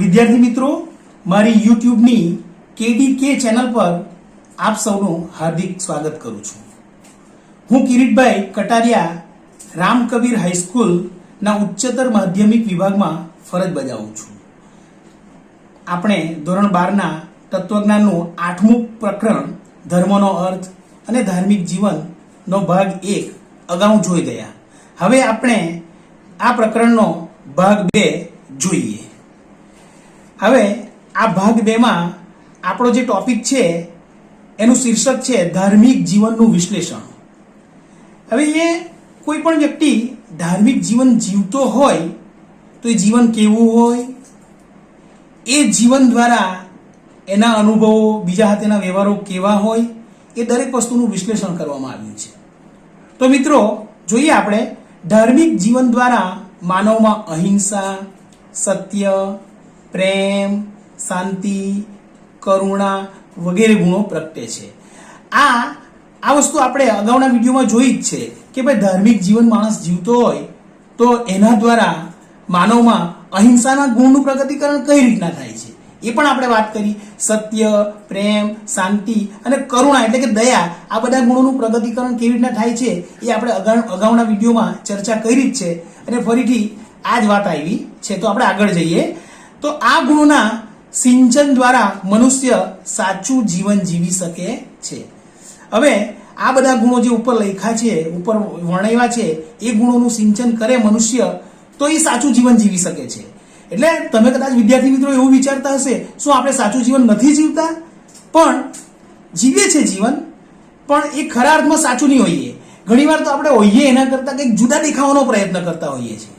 વિદ્યાર્થી મિત્રો, મારી યુટ્યુબની કેડીકે ચેનલ પર આપ સૌનું હાર્દિક સ્વાગત કરું છું. હું કિરીટભાઈ કટારિયા રામકબીર હાઈસ્કૂલના ઉચ્ચતર માધ્યમિક વિભાગમાં ફરજ બજાવું છું. આપણે ધોરણ 12ના તત્વજ્ઞાનનું 8મું પ્રકરણ ધર્મનો અર્થ અને ધાર્મિક જીવનનો ભાગ 1 અગાઉ જોઈ ગયા. હવે આપણે આ પ્રકરણનો ભાગ 2 જોઈએ. હવે આ ભાગ 2 માં આપણો જે ટોપિક છે એનું શીર્ષક છે ધાર્મિક જીવનનું વિશ્લેષણ. હવે એ કોઈ પણ વ્યક્તિ ધાર્મિક જીવન જીવતો હોય તો એ જીવન કેવું હોય, એ જીવન દ્વારા એના અનુભવો, બીજા સાથેના વ્યવહારો કેવા હોય, એ દરેક વસ્તુનું વિશ્લેષણ કરવામાં આવ્યું છે. તો મિત્રો જોઈએ આપણે ધાર્મિક જીવન દ્વારા માનવમાં અહિંસા, સત્ય, પ્રેમ, શાંતિ, કરુણા વગેરે ગુણો પ્રગટે છે. આ વસ્તુ આપણે અગાઉના વિડીયોમાં જોઈ જ છે કે ભાઈ ધાર્મિક જીવન માણસ જીવતો હોય તો એના દ્વારા માનવમાં અહિંસાના ગુણનું પ્રગટીકરણ કઈ રીતના થાય છે એ પણ આપણે વાત કરી. સત્ય, પ્રેમ, શાંતિ અને કરુણા એટલે કે દયા, આ બધા ગુણોનું પ્રગટીકરણ કેવી રીતના થાય છે એ આપણે અગાઉના વિડીયોમાં ચર્ચા કરી જ છે અને ફરીથી આ જ વાત આવી છે. તો આપણે આગળ જઈએ. તો આ ગુણોના સિંચન દ્વારા મનુષ્ય સાચું જીવન જીવી શકે છે. હવે આ બધા ગુણો જે ઉપર લખ્યા છે, ઉપર વર્ણવ્યા છે, એ ગુણોનું સિંચન કરે મનુષ્ય તો એ સાચું જીવન જીવી શકે છે. એટલે તમે કદાચ વિદ્યાર્થી મિત્રો એવું વિચારતા હશે, શું આપણે સાચું જીવન નથી જીવતા? પણ જીવીએ છે જીવન, પણ એ ખરા અર્થમાં સાચું નહીં હોઈએ. ઘણીવાર તો આપણે હોઈએ એના કરતાં કંઈક જુદા દેખાવાનો પ્રયત્ન કરતા હોઈએ છીએ.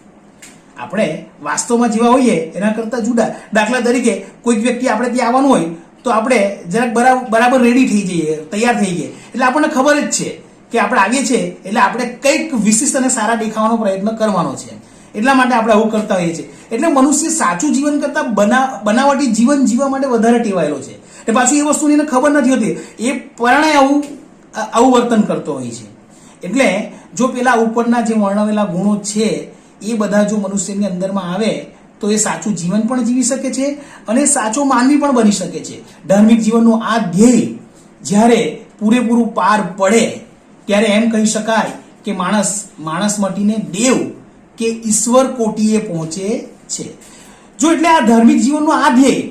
આપણે વાસ્તવમાં જેવા હોઈએ એના કરતાં જુદા. દાખલા તરીકે કોઈક વ્યક્તિ આપણે ત્યાં આવવાનું હોય તો આપણે જરાક બરાબર રેડી થઈ જઈએ, તૈયાર થઈ જઈએ, એટલે આપણને ખબર જ છે કે આપણે આવીએ છીએ એટલે આપણે કંઈક વિશિષ્ટ અને સારા દેખાવાનો પ્રયત્ન કરવાનો છે. એટલા માટે આપણે આવું કરતા હોઈએ છીએ. એટલે મનુષ્ય સાચું જીવન કરતાં બનાવટી જીવન જીવવા માટે વધારે ટેવાયેલો છે. એટલે પાછું એ વસ્તુની એને ખબર નથી હોતી, એ પરણે આવું વર્તન કરતો હોય છે. એટલે જો પેલા ઉપરના જે વર્ણવેલા ગુણો છે એ બધા જો મનુષ્યની અંદરમાં આવે તો એ સાચું જીવન પણ જીવી શકે છે અને સાચો માનવી પણ બની શકે છે. ધાર્મિક જીવનનું આ ધ્યેય જ્યારે પૂરેપૂરું પાર પડે ત્યારે એમ કહી શકાય કે માણસ મટીને દેવ કે ઈશ્વર કોટીએ પહોંચે છે. જો એટલે આ ધાર્મિક જીવનનું આ ધ્યેય,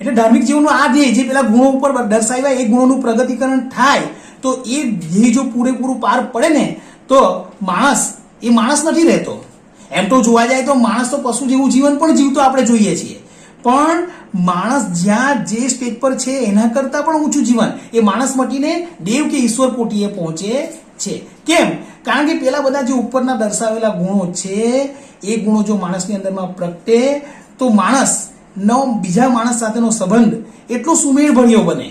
એટલે ધાર્મિક જીવનનું આ ધ્યેય જે પેલા ગુણો ઉપર દર્શાવ્યા એ ગુણોનું પ્રગટીકરણ થાય તો એ ધ્યેય જો પૂરેપૂરું પાર પડે ને તો માણસ નથી રહેતો. એમ તો જોવા જાય તો માણસ તો પશુ જેવું જીવન પણ જીવતો આપણે જોઈએ છીએ, પણ માણસ જ્યાં જે સ્ટેજ પર છે એના કરતાં પણ ઊંચું જીવન એ માણસ મટીને દેવ કે ઈશ્વર કોટીએ પહોંચે છે. કેમ? કારણ કે પેલા બધા જે ઉપરના દર્શાવેલા ગુણો છે એ ગુણો જો માણસની અંદરમાં પ્રગટે તો માણસનો બીજા માણસ સાથેનો સંબંધ એટલો સુમેળભર્યો બને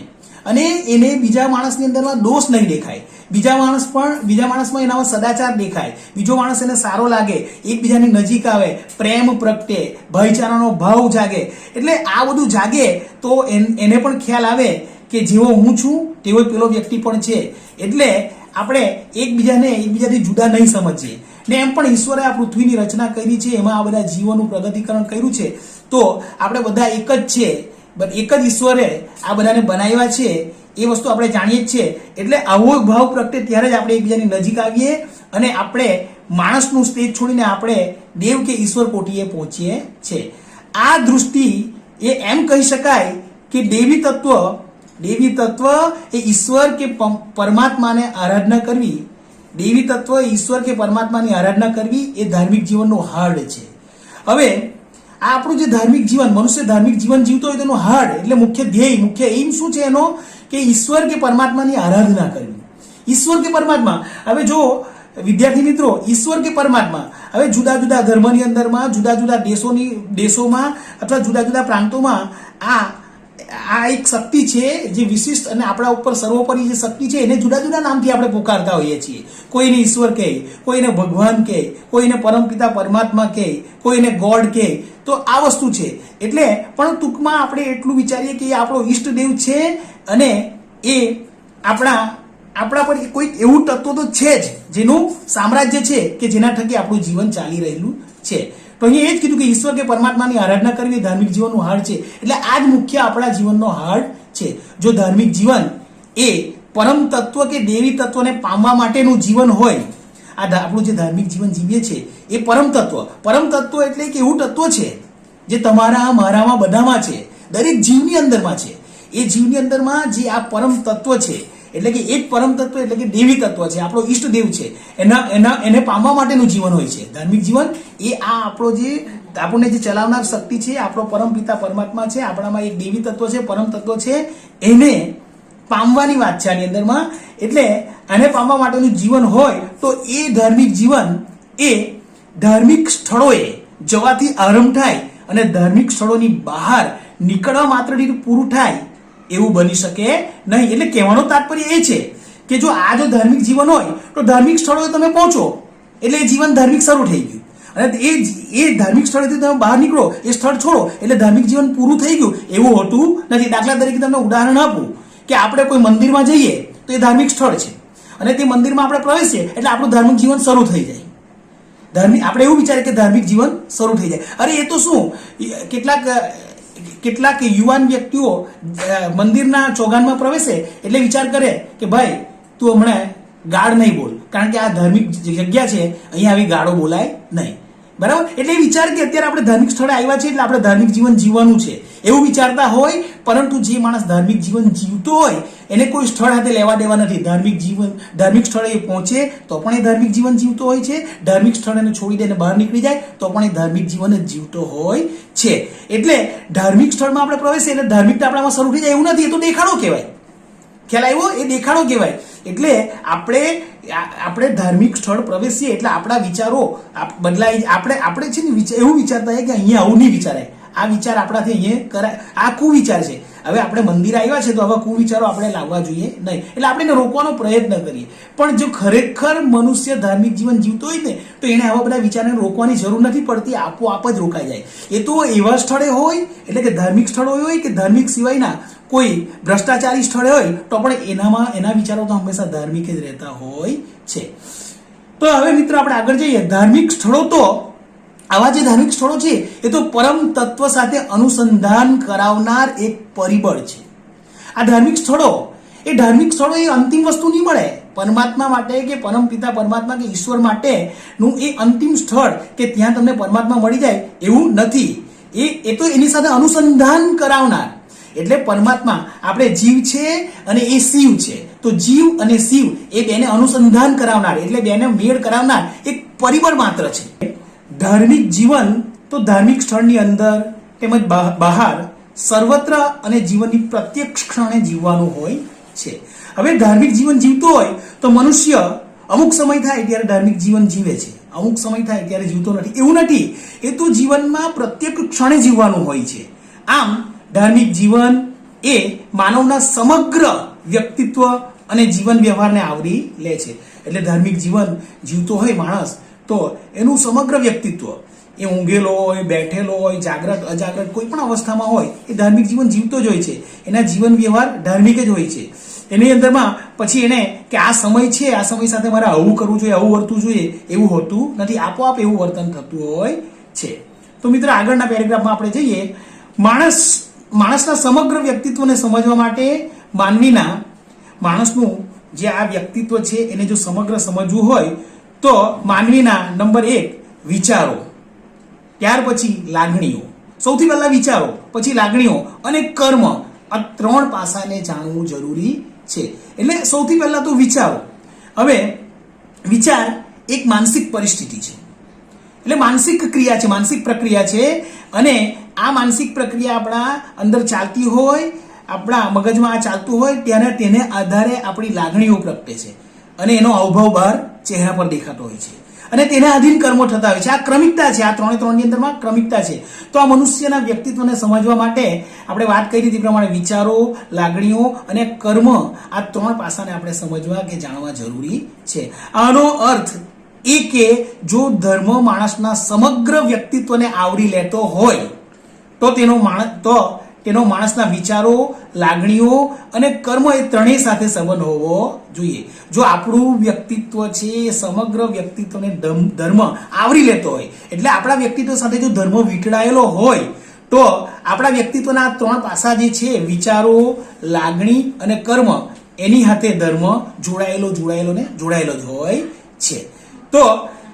અને એને બીજા માણસની અંદરમાં દોષ નહીં દેખાય. બીજા માણસમાં એનામાં સદાચાર દેખાય, બીજો માણસ એને સારો લાગે, એકબીજાની નજીક આવે, પ્રેમ પ્રગટે, ભાઈચારાનો ભાવ જાગે. એટલે આ બધું જાગે તો એને પણ ખ્યાલ આવે કે જેવો હું છું તેવો પેલો વ્યક્તિ પણ છે. એટલે આપણે એકબીજાથી જુદા નહીં સમજીએ. ને એમ પણ ઈશ્વરે આ પૃથ્વીની રચના કરી છે, એમાં આ બધા જીવોનું પ્રગટીકરણ કર્યું છે, તો આપણે બધા એક જ છે, એક જ ઈશ્વરે આ બધાને બનાવ્યા છે એ વસ્તુ આપણે જાણીએ જ છીએ. એટલે આવો ભાવ પ્રગટે ત્યારે જ આપણે એકબીજાની નજીક આવીએ અને આપણે માણસનું સ્ટેજ છોડીને આપણે દેવ કે ઈશ્વર કોટીએ પહોંચીએ છીએ. આ દૃષ્ટિ એ એમ કહી શકાય કે દેવી તત્વ એ ઈશ્વર કે પરમાત્માને આરાધના કરવી, દેવી તત્વ ઈશ્વર કે પરમાત્માની આરાધના કરવી એ ધાર્મિક જીવનનો હાર્ડ છે. હવે આ આપણું જે ધાર્મિક જીવન, મનુષ્ય ધાર્મિક જીવન જીવતો હોય તેનો હાર્ડ એટલે મુખ્ય ધ્યેય, મુખ્ય એમ શું છે એનો કે ઈશ્વર કે પરમાત્માની આરાધના કરવી. ઈશ્વર કે પરમાત્મા, હવે જો વિદ્યાર્થી મિત્રો, ઈશ્વર કે પરમાત્મા, હવે જુદા જુદા ધર્મની અંદરમાં, જુદા જુદા દેશોમાં અથવા જુદા જુદા પ્રાંતોમાં આ એક શક્તિ છે જે વિશિષ્ટ અને આપણા ઉપર સર્વોપરી જે શક્તિ છે એને જુદા જુદા નામથી આપણે પુકારતા હોઈએ છીએ. કોઈને ઈશ્વર કહે, કોઈને ભગવાન કહે, કોઈને પરમપિતા પરમાત્મા કહે, કોઈને ગોડ કહે. તો આ વસ્તુ છે. એટલે પણ ટૂંકમાં આપણે એટલું વિચારીએ કે એ આપણો ઈષ્ટદેવ છે અને એ આપણા પર કોઈક એવું તત્વ તો છે જ જેનું સામ્રાજ્ય છે કે જેના થકી આપણું જીવન ચાલી રહેલું છે. તો અહીંયા એ જ કીધું કે ઈશ્વર કે પરમાત્માની આરાધના કરવી ધાર્મિક જીવનનું હાડ છે. એટલે આ જ મુખ્ય આપણા જીવનનો હાડ છે. જો ધાર્મિક જીવન એ પરમ તત્વ કે દેવી તત્વને પામવા માટેનું જીવન હોય, આ આપણું જે ધાર્મિક જીવન જીવીએ છીએ એ પરમ તત્વ એટલે કે એવું તત્વ છે જે તમારા મારામાં બધામાં છે, દરેક જીવની અંદરમાં છે. એ જીવની અંદરમાં જે આ પરમ તત્વ છે એટલે કે એક પરમ તત્વ એટલે કે દેવી તત્વ છે, આપણો ઈષ્ટદેવ છે, એને પામવા માટેનું જીવન હોય છે. ધાર્મિક જીવન એ આ આપણો જે આપણને જે ચલાવનાર શક્તિ છે, આપણો પરમ પિતા પરમાત્મા છે, આપણામાં એક દેવી તત્વ છે, પરમ તત્વ છે, એને પામવાની વાત છે આની અંદરમાં. એટલે આને પામવા માટેનું જીવન હોય તો એ ધાર્મિક જીવન એ ધાર્મિક સ્થળોએ જવાથી આરંભ થાય અને ધાર્મિક સ્થળોની બહાર નીકળવા માત્રથી પૂરું થાય એવું બની શકે નહીં. એટલે કહેવાનો તાત્પર્ય એ છે કે જો આ જો ધાર્મિક જીવન હોય તો ધાર્મિક સ્થળોએ તમે પહોંચો એટલે એ જીવન ધાર્મિક શરૂ થઈ ગયું, અને એ ધાર્મિક સ્થળેથી તમે બહાર નીકળો, એ સ્થળ છોડો એટલે ધાર્મિક જીવન પૂરું થઈ ગયું એવું હોતું નથી. દાખલા તરીકે તમને ઉદાહરણ આપું કે આપણે કોઈ મંદિરમાં જઈએ તો એ ધાર્મિક સ્થળ છે અને તે મંદિરમાં આપણે પ્રવેશીએ એટલે આપણું ધાર્મિક જીવન શરૂ થઈ જાય. આપણે એવું વિચારીએ કે ધાર્મિક જીવન શરૂ થઈ જાય. અરે એ તો શું, કેટલાક યુવાન વ્યક્તિઓ મંદિરના ચોગાનમાં પ્રવેશે એટલે વિચાર કરે કે ભાઈ તું હમણાં ગાળ નહીં બોલ, કારણ કે આ ધાર્મિક જગ્યા છે, અહીંયા આવી ગાળો બોલાય નહીં, બરાબર. એટલે એ વિચાર કે અત્યારે આપણે ધાર્મિક સ્થળે આવ્યા છીએ એટલે આપણે ધાર્મિક જીવન જીવવાનું છે એવું વિચારતા હોય. પરંતુ જે માણસ ધાર્મિક જીવન જીવતો હોય એને કોઈ સ્થળ હાથે લેવા દેવા નથી. ધાર્મિક સ્થળે એ પહોંચે તો પણ એ ધાર્મિક જીવન જીવતો હોય છે, ધાર્મિક સ્થળ એને છોડી દઈને બહાર નીકળી જાય તો પણ એ ધાર્મિક જીવન જ જીવતો હોય છે. એટલે ધાર્મિક સ્થળમાં આપણે પ્રવેશીએ એટલે ધાર્મિકતા આપણામાં શરૂ થઈ જાય એવું નથી, એ તો દેખાડો કહેવાય. ખ્યાલ આવ્યો? એ દેખાડો કહેવાય. એટલે આપણે ધાર્મિક સ્થળ પ્રવેશીએ એટલે આપણા વિચારો બદલાઈ. આપણે છે ને એવું વિચારતા હોય કે અહીંયા આવું નહીં વિચારાય, આ વિચાર આપણાથી અહીંયા કરાય, આ કુવિચાર છે. હવે આપણે મંદિર આવ્યા છે તો આવા કુવિચારો આપણે લાવવા જોઈએ નહીં, એટલે આપણે એને રોકવાનો પ્રયત્ન કરીએ. પણ જો ખરેખર મનુષ્ય ધાર્મિક જીવન જીવતો હોય ને તો એને આવા બધા વિચારને રોકવાની જરૂર નથી પડતી, આપોઆપ જ રોકાઈ જાય. એ તો એવા સ્થળે હોય એટલે કે ધાર્મિક સ્થળો હોય કે ધાર્મિક સિવાયના કોઈ ભ્રષ્ટાચારી સ્થળે હોય તો પણ એના વિચારો તો હંમેશા ધાર્મિક જ રહેતા હોય છે. તો હવે મિત્રો આપણે આગળ જઈએ. ધાર્મિક સ્થળો તો આવા જે ધાર્મિક સ્થળો છે એ તો પરમ તત્વ સાથે અનુસંધાન કરાવનાર એક પરિબળ છે. આ ધાર્મિક સ્થળો એ અંતિમ વસ્તુ નહીં મળે. પરમાત્મા માટે કે પરમ પિતા પરમાત્મા કે ઈશ્વર માટેનું એ અંતિમ સ્થળ કે ત્યાં તમને પરમાત્મા મળી જાય એવું નથી. એ તો એની સાથે અનુસંધાન કરાવનાર, એટલે પરમાત્મા આપણે જીવ છે અને એ શિવ છે, તો જીવ અને શિવ એ બેને અનુસંધાન કરાવનાર એટલે બેને મેળ કરાવનાર એક પરિબળ માત્ર છે. ધાર્મિક જીવન તો ધાર્મિક સ્થળની અંદર તેમજ બહાર સર્વત્ર અને જીવનની પ્રત્યેક ક્ષણે જીવવાનું હોય છે. હવે ધાર્મિક જીવન જીવતો હોય તો મનુષ્ય અમુક સમય થાય ત્યારે ધાર્મિક જીવન જીવે છે, અમુક સમય થાય ત્યારે જીવતો નથી એવું નથી. એ તો જીવનમાં પ્રત્યેક ક્ષણે જીવવાનું હોય છે. આમ ધાર્મિક જીવન એ માનવના સમગ્ર વ્યક્તિત્વ અને જીવન વ્યવહારને આવરી લે છે. એટલે ધાર્મિક જીવન જીવતો હોય માણસ તો એનું સમગ્ર વ્યક્તિત્વ, એ ઊંઘેલો હોય, બેઠેલો હોય, જાગ્રત અજાગ્રત કોઈ પણ અવસ્થામાં હોય એ ધાર્મિક જીવન જીવતો જ હોય છે. એના જીવન વ્યવહાર ધાર્મિક જ હોય છે. એની અંદરમાં પછી એને કે આ સમય છે, આ સમય સાથે મારે આવું કરવું જોઈએ, આવું વર્તવું જોઈએ એવું હોતું નથી, આપોઆપ એવું વર્તન થતું હોય છે. તો મિત્રો આગળના પેરેગ્રાફમાં આપણે જઈએ. માણસના સમગ્ર વ્યક્તિત્વને સમજવા માટે માણસનું જે આ વ્યક્તિત્વ છે એને જો સમગ્ર સમજવું હોય તો માનવીના નંબર 1 વિચારો, ત્યાર પછી લાગણીઓ, સૌથી પહેલા વિચારો, પછી લાગણીઓ અને કર્મ, આ 3 પાસાને જાણવું જરૂરી છે. એટલે સૌથી પહેલા તો વિચારો. હવે વિચાર એક માનસિક પરિસ્થિતિ છે, એટલે માનસિક ક્રિયા છે, માનસિક પ્રક્રિયા છે. અને આ માનસિક પ્રક્રિયા આપણા અંદર ચાલતી હોય, આપણા મગજમાં આ ચાલતું હોય ત્યારે તેને આધારે આપણી લાગણીઓ પ્રગટે છે અને એનો હાવભાવ બહાર ચહેરા પર દેખાતો હોય છે અને તેના આધીન કર્મો થતા હોય છે. આ ક્રમિકતા છે, આ 3 ની અંદરમાં ક્રમિકતા છે. તો આ મનુષ્યના વ્યક્તિત્વને સમજવા માટે આપણે વાત કરી તે પ્રમાણે વિચારો, લાગણીઓ અને કર્મ, આ 3 પાસાને આપણે સમજવા કે જાણવા જરૂરી છે. આનો અર્થ એ કે જો ધર્મ માણસના સમગ્ર વ્યક્તિત્વને આવરી લેતો હોય તો તેનો માણસના વિચારો, લાગણીઓ અને કર્મ એ ત્રણેય સાથે સંબંધ હોવો જોઈએ. જો આપણું વ્યક્તિત્વ છે એ સમગ્ર વ્યક્તિત્વને ધર્મ આવરી લેતો હોય, એટલે આપણા વ્યક્તિત્વ સાથે જો ધર્મ વીંટળાયેલો હોય તો આપણા વ્યક્તિત્વના ત્રણ પાસા જે છે, વિચારો, લાગણી અને કર્મ, એની સાથે ધર્મ જોડાયેલો જ હોય છે. તો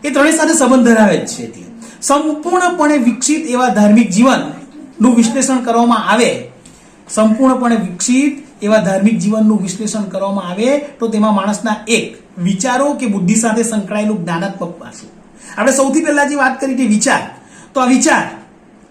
એ ત્રણેય સાથે સંબંધ ધરાવે જ છે. એટલે સંપૂર્ણપણે વિકસિત એવા ધાર્મિક જીવનનું વિશ્લેષણ કરવામાં આવે, તો તેમાં માણસના એક વિચારો કે બુદ્ધિ સાથે સંકળાયેલું જ્ઞાનાત્મક પાસું. આપણે સૌથી પહેલા જે વાત કરી તે વિચાર, તો આ વિચાર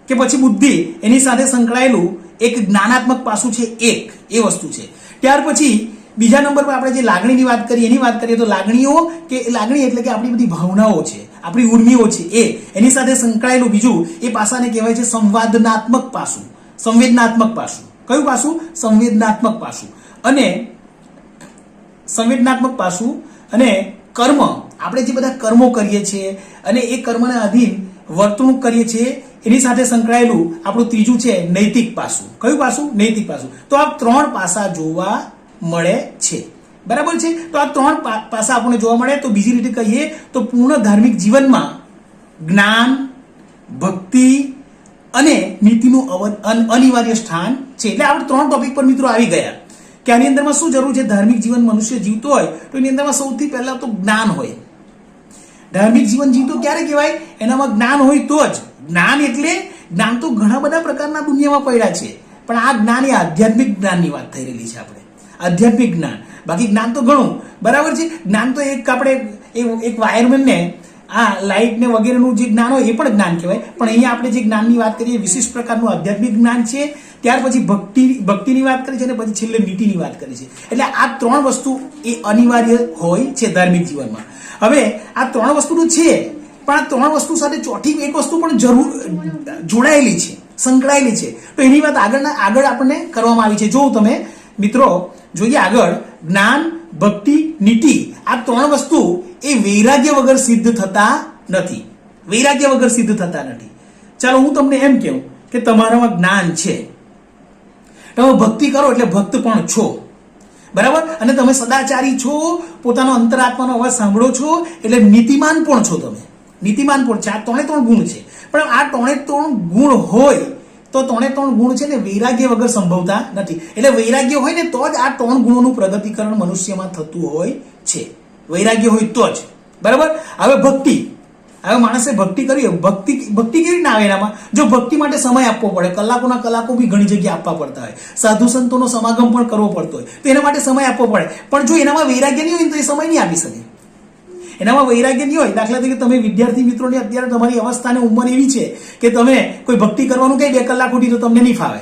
કે પછી બુદ્ધિ એની સાથે સંકળાયેલું એક જ્ઞાનાત્મક પાસું છે, એક એ વસ્તુ છે. ત્યાર પછી બીજા નંબર પર આપણે જે લાગણીની વાત કરીએ, એની વાત કરીએ તો લાગણી એટલે કે આપણી બધી ભાવનાઓ છે, આપણી ઉર્મિઓ છે, એની સાથે સંકળાયેલું બીજું એ પાસાને કહેવાય છે સંવેદનાત્મક પાસું. કયું પાસું? સંવેદનાત્મક પાસું. અને કર્મ, આપણે જે બધા કર્મો કરીએ છીએ અને એ કર્મના અધીન વર્તણૂક કરીએ છીએ, એની સાથે સંકળાયેલું આપણું ત્રીજું છે નૈતિક પાસું. કયું પાસું? નૈતિક પાસું. તો આ ત્રણ પાસા જોવા મળે છે. બરાબર છે. તો આ ત્રણ પાસા આપણને જોવા મળે. તો બીજી રીતે કહીએ તો પૂર્ણ ધાર્મિક જીવનમાં જ્ઞાન, ભક્તિ અને નીતિનું અનિવાર્ય સ્થાન છે. એટલે આપણે ત્રણ ટોપિક પર મિત્રો આવી ગયા કે આની અંદરમાં શું જરૂર છે. ધાર્મિક જીવન મનુષ્ય જીવતો હોય તો એની અંદરમાં સૌથી પહેલા તો જ્ઞાન હોય. ધાર્મિક જીવન જીવતો ક્યારે કહેવાય? એનામાં જ્ઞાન હોય તો જ. જ્ઞાન તો ઘણા બધા પ્રકારના દુનિયામાં પડ્યા છે, પણ આ જ્ઞાન એ આધ્યાત્મિક જ્ઞાનની વાત થઈ રહેલી છે. આપણે આધ્યાત્મિક જ્ઞાન, બાકી જ્ઞાન તો ઘણું. બરાબર છે. જ્ઞાન તો એક વાયરમેનને આ લાઇટ ને વગેરેનું જે જ્ઞાન હોય એ પણ જ્ઞાન કહેવાય. પણ અહીંયા આપણે જે જ્ઞાનની વાત કરીએ વિશિષ્ટ પ્રકારનું આધ્યાત્મિક જ્ઞાન છે. ત્યાર પછી ભક્તિની વાત કરી છે અને પછી છેલ્લે નીતિની વાત કરી છે. એટલે આ ત્રણ વસ્તુ એ અનિવાર્ય હોય છે ધાર્મિક જીવનમાં. હવે આ ત્રણ વસ્તુ તો છે, પણ આ ત્રણ વસ્તુ સાથે ચોથી એક વસ્તુ પણ જોડાયેલી છે, સંકળાયેલી છે. તો એની વાત આગળ આપણને કરવામાં આવી છે. જો તમે મિત્રો જોઈએ આગળ, જ્ઞાન, ભક્તિ, નીતિ, આ ત્રણ વસ્તુ એ વૈરાગ્ય વગર સિદ્ધ થતા નથી. ચાલો હું તમને એમ કહું કે તમારામાં જ્ઞાન છે, તમે ભક્તિ કરો એટલે ભક્ત પણ છો. બરાબર. અને તમે સદાચારી છો, પોતાનો અંતરાત્માનો અવાજ સાંભળો છો એટલે નીતિમાન પણ છો. તમે નીતિમાન પણ છે. આ ત્રણે ત્રણ ગુણ છે. પણ આ ત્રણે ત્રણ ગુણ હોય તો ત્રણે ત્રણ ગુણ છે ને વૈરાગ્ય વગર સંભવતા નથી. એટલે વૈરાગ્ય હોય ને તો જ આ ત્રણ ગુણોનું પ્રગતિકરણ મનુષ્યમાં થતું હોય છે. વૈરાગ્ય હોય તો જ. બરાબર. હવે ભક્તિ, હવે માણસે ભક્તિ કરવી, ભક્તિ કેવી રીતે આવે? એનામાં જો ભક્તિ માટે સમય આપવો પડે, કલાકોના કલાકો બી ઘણી જગ્યાએ આપવા પડતા હોય, સાધુ સંતોનો સમાગમ પણ કરવો પડતો હોય, તો એના માટે સમય આપવો પડે. પણ જો એનામાં વૈરાગ્ય નહીં હોય તો એ સમય નહીં આપી શકે. એનામાં વૈરાગ્ય નહીં હોય. દાખલા તરીકે તમે વિદ્યાર્થી મિત્રોને અત્યારે તમારી અવસ્થા અને ઉંમર એવી છે કે તમે કોઈ ભક્તિ કરવાનું કહી 2 કલાક ઉઠી તો તમને નહીં ફાવે,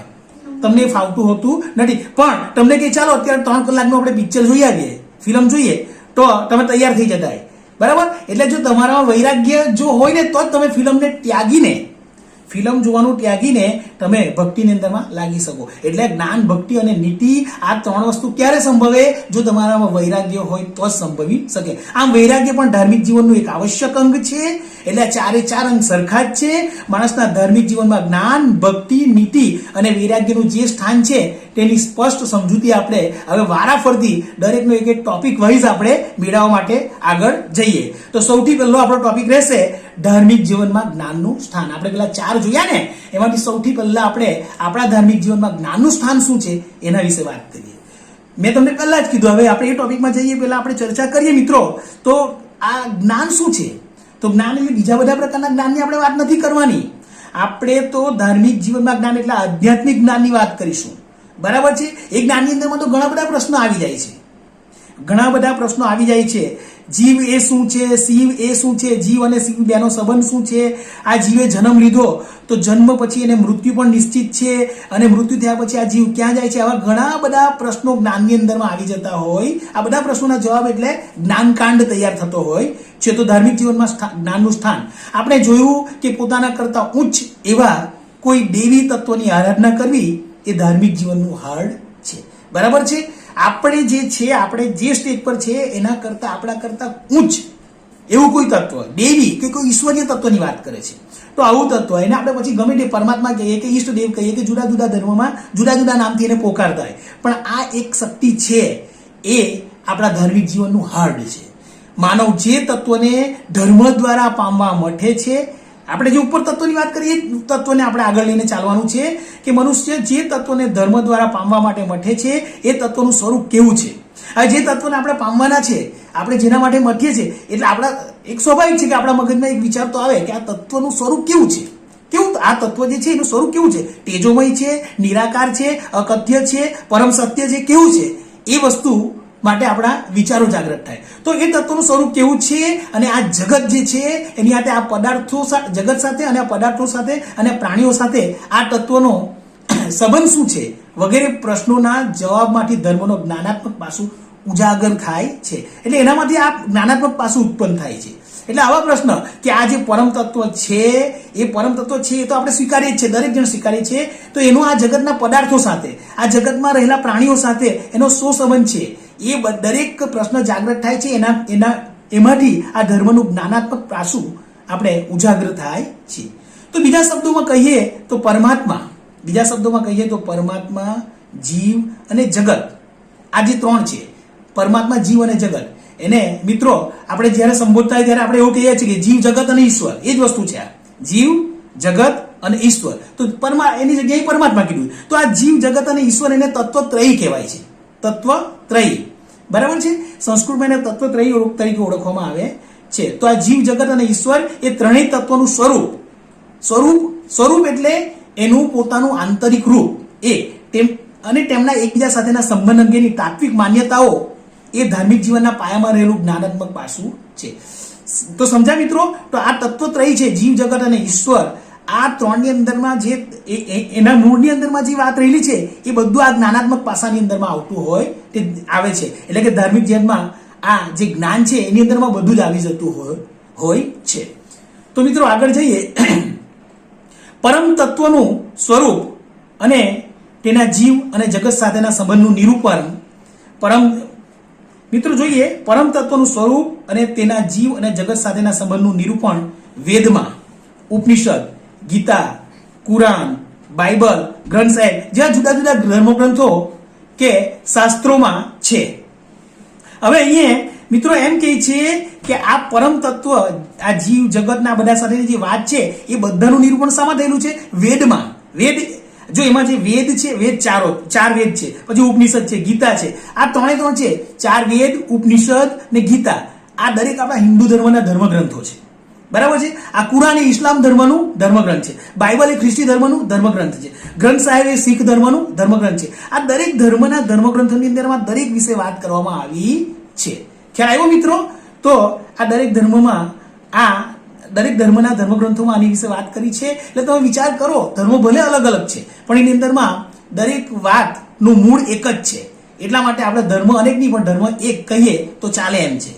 તમને ફાવતું હોતું નથી. પણ તમને કહે ચાલો અત્યારે 3 કલાકનું આપણે પિક્ચર જોઈ આવીએ, ફિલ્મ જોઈએ, તો તમે તૈયાર થઈ જતા હોય. બરાબર. એટલે જો તમારામાં વૈરાગ્ય જો હોય ને તો જ તમે ફિલ્મ જોવાનું ત્યાગીને તમે ભક્તિની અંદરમાં લાગી શકો. એટલે જ્ઞાન, ભક્તિ અને નીતિ આ ત્રણ વસ્તુ ક્યારે સંભવે? જો તમારામાં વૈરાગ્ય હોય તો જ સંભવી શકે. આમ વૈરાગ્ય પણ ધાર્મિક જીવનનું એક આવશ્યક અંગ છે. એટલે ચારે ચાર અંગ સરખા જ છે. માણસના ધાર્મિક જીવનમાં જ્ઞાન, ભક્તિ, નીતિ અને વૈરાગ્યનું જે સ્થાન છે તેની સ્પષ્ટ સમજૂતી આપણે હવે વારાફરતી દરેકનો એક ટોપિક વાઇઝ આપણે મેળવવા માટે આગળ જઈએ. તો સૌથી પહેલો આપણો ટોપિક રહેશે ધાર્મિક જીવનમાં જ્ઞાનનું સ્થાન. આપણે પેલા 4 જોયા ને, એમાંથી સૌથી પહેલા આપણે આપણા ધાર્મિક જીવનમાં જ્ઞાનનું સ્થાન શું છે એના વિશે વાત કરીએ. મેં તમને પહેલા જ કીધું. હવે આપણે એ ટોપિકમાં જઈએ પહેલા આપણે ચર્ચા કરીએ મિત્રો. તો આ જ્ઞાન શું છે? તો જ્ઞાન એટલે બીજા બધા પ્રકારના જ્ઞાનની આપણે વાત નથી કરવાની. આપણે તો ધાર્મિક જીવનમાં જ્ઞાન એટલે આધ્યાત્મિક જ્ઞાનની વાત કરીશું. બરાબર છે. એ જ્ઞાનની અંદરમાં તો ઘણા બધા પ્રશ્નો આવી જાય છે. જીવ એ શું છે, શિવ એ શું છે, જીવ અને શિવ બેનો સંબંધ શું છે, આ જીવે જન્મ લીધો તો જન્મ પછી એને મૃત્યુ પણ નિશ્ચિત છે, અને મૃત્યુ થયા પછી આ જીવ ક્યાં જાય છે, આવા ઘણા બધા પ્રશ્નો જ્ઞાનની અંદરમાં આવી જતા હોય. આ બધા પ્રશ્નોના જવાબ એટલે જ્ઞાનકાંડ તૈયાર થતો હોય છે. તો ધાર્મિક જીવનમાં જ્ઞાનનું સ્થાન આપણે જોયું કે પોતાના કરતા ઉચ્ચ એવા કોઈ દેવી તત્વની આરાધના કરવી એ ધાર્મિક જીવનનું હાર્ડ છે. બરાબર છે. આપણે જે સ્ટેજ પર છે એના કરતા આપણા કરતા ઉચ્ચ એવું કોઈ તત્વ, દેવી કે કોઈ ઈશ્વરીય તત્વની વાત કરે છે. તો આવું તત્વ એને આપણે પછી ગમે તે પરમાત્મા કહીએ કે ઈષ્ટદેવ કહીએ કે જુદા જુદા ધર્મમાં જુદા જુદા નામથી એને પોકારતા હોય, પણ આ એક શક્તિ છે, એ આપણા ધાર્મિક જીવનનું હાર્ડ છે. માનવ જે તત્વને ધર્મ દ્વારા પામવા મઠે છે, આપણે જે ઉપર તત્વની વાત કરીએ તત્વને આપણે આગળ લઈને ચાલવાનું છે કે મનુષ્ય જે તત્વને ધર્મ દ્વારા પામવા માટે મઠે છે એ તત્વનું સ્વરૂપ કેવું છે. આ જે તત્વને આપણે પામવાના છે, આપણે જેના માટે મઠીએ છીએ, એટલે આપણા એક સ્વાભાવિક છે કે આપણા મગજમાં એક વિચાર તો આવે કે આ તત્વનું સ્વરૂપ કેવું છે, કેવું આ તત્વ જે છે એનું સ્વરૂપ કેવું છે, તેજોમય છે, નિરાકાર છે, અકથ્ય છે, પરમ સત્ય છે, કેવું છે, એ વસ્તુ માટે આપણા વિચારો જાગૃત થાય. તો એ તત્વનું સ્વરૂપ કેવું છે, અને આ જગત જે છે એની સાથે આ પદાર્થો જગત સાથે અને આ પદાર્થો સાથે અને પ્રાણીઓ સાથે આ તત્વનો સંબંધ શું છે વગેરે પ્રશ્નોના જવાબમાંથી ધર્મનો જ્ઞાનાત્મક પાસું ઉજાગર થાય છે. એટલે એનામાંથી આ જ્ઞાનાત્મક પાસું ઉત્પન્ન થાય છે. એટલે આવા પ્રશ્ન કે આ જે પરમ તત્વ છે, એ પરમ તત્વ છે એ તો આપણે સ્વીકારીએ જ છે, દરેક જણ સ્વીકારીએ છીએ. તો એનો આ જગતના પદાર્થો સાથે, આ જગતમાં રહેલા પ્રાણીઓ સાથે એનો શું સંબંધ છે, એ દરેક પ્રશ્ન જાગૃત થાય છે. એમાંથી આ ધર્મનું જ્ઞાનાત્મક પાસું આપણે ઉજાગર થાય છે. તો બીજા શબ્દોમાં કહીએ તો પરમાત્મા, જીવ અને જગત, આ જે ત્રણ છે, પરમાત્મા, જીવ અને જગત, એને મિત્રો આપણે જ્યારે સંબોધતા હોય ત્યારે આપણે એવું કહીએ છીએ કે જીવ, જગત અને ઈશ્વર, એ જ વસ્તુ છે. આ જીવ, જગત અને ઈશ્વર, તો એની જગ્યાએ પરમાત્મા કીધું. તો આ જીવ, જગત અને ઈશ્વર એને તત્વત્રયી કહેવાય છે. તત્વત્રયી, બરાબર છે. સંસ્કૃતમાં એને તત્વત્રયી તરીકે ઓળખવામાં આવે છે. તો આ જીવ, જગત અને ઈશ્વર એ ત્રણેય તત્વનું સ્વરૂપ એટલે એનું પોતાનું આંતરિક રૂપ, અને તેમના એકબીજા સાથેના સંબંધ અંગેની તાત્વિક માન્યતાઓ એ ધાર્મિક જીવનના પાયામાં રહેલું જ્ઞાનાત્મક પાસું છે. તો સમજા મિત્રો, તો આ તત્વત્રયી છે, જીવ, જગત અને ઈશ્વર, આ ત્રણની અંદરમાં જે એના મૂળની અંદરમાં જે વાત રહેલી છે એ બધું આ જ્ઞાનાત્મક પાસાની અંદરમાં આવતું હોય તે આવે છે. એટલે કે ધાર્મિક જીવનમાં આ જે જ્ઞાન છે એની અંદરમાં બધું જ આવી જતું હોય છે. તો મિત્રો આગળ જઈએ. પરમ તત્વનું સ્વરૂપ અને તેના જીવ અને જગત સાથેના સંબંધનું નિરૂપણ. મિત્રો જોઈએ, પરમ તત્વનું સ્વરૂપ અને તેના જીવ અને જગત સાથેના સંબંધનું નિરૂપણ વેદમાં, ઉપનિષદ, ગીતા, કુરાન, બાઇબલ, ગ્રંથ સાહેબ જેવા જુદા જુદા ધર્મગ્રંથો કે શાસ્ત્રોમાં છે. હવે અહીંયા મિત્રો એમ કહે છે કે આ પરમ તત્વ, આ જીવ, જગતના બધા સાથેની જે વાત છે એ બધાનું નિરૂપણ શામાં થયેલું છે? વેદમાં. જો એમાં જે વેદ છે, ચાર વેદ છે, પછી ઉપનિષદ છે, ગીતા છે, આ ત્રણે છે. 4 વેદ, ઉપનિષદ ને ગીતા, આ દરેક આપણા હિન્દુ ધર્મના ધર્મગ્રંથો છે, બરાબર છે. આ કુરાન એ ઇસ્લામ ધર્મનું ધર્મગ્રંથ છે, બાઇબલ એ ખ્રિસ્તી ધર્મનું ધર્મગ્રંથ છે, ગ્રંથ સાહેબ એ શીખ ધર્મનું ધર્મગ્રંથ છે. આ દરેક ધર્મના ધર્મગ્રંથોની અંદરમાં દરેક વિશે વાત કરવામાં આવી છે. ખ્યાલ આવ્યો મિત્રો? તો આ દરેક ધર્મના ધર્મગ્રંથોમાં આની વિશે વાત કરી છે. એટલે તમે વિચાર કરો, ધર્મો ભલે અલગ અલગ છે પણ એની અંદરમાં દરેક વાતનું મૂળ એક જ છે. એટલા માટે આપણે ધર્મ અનેક નહીં પણ ધર્મ એક કહીએ તો ચાલે એમ છે.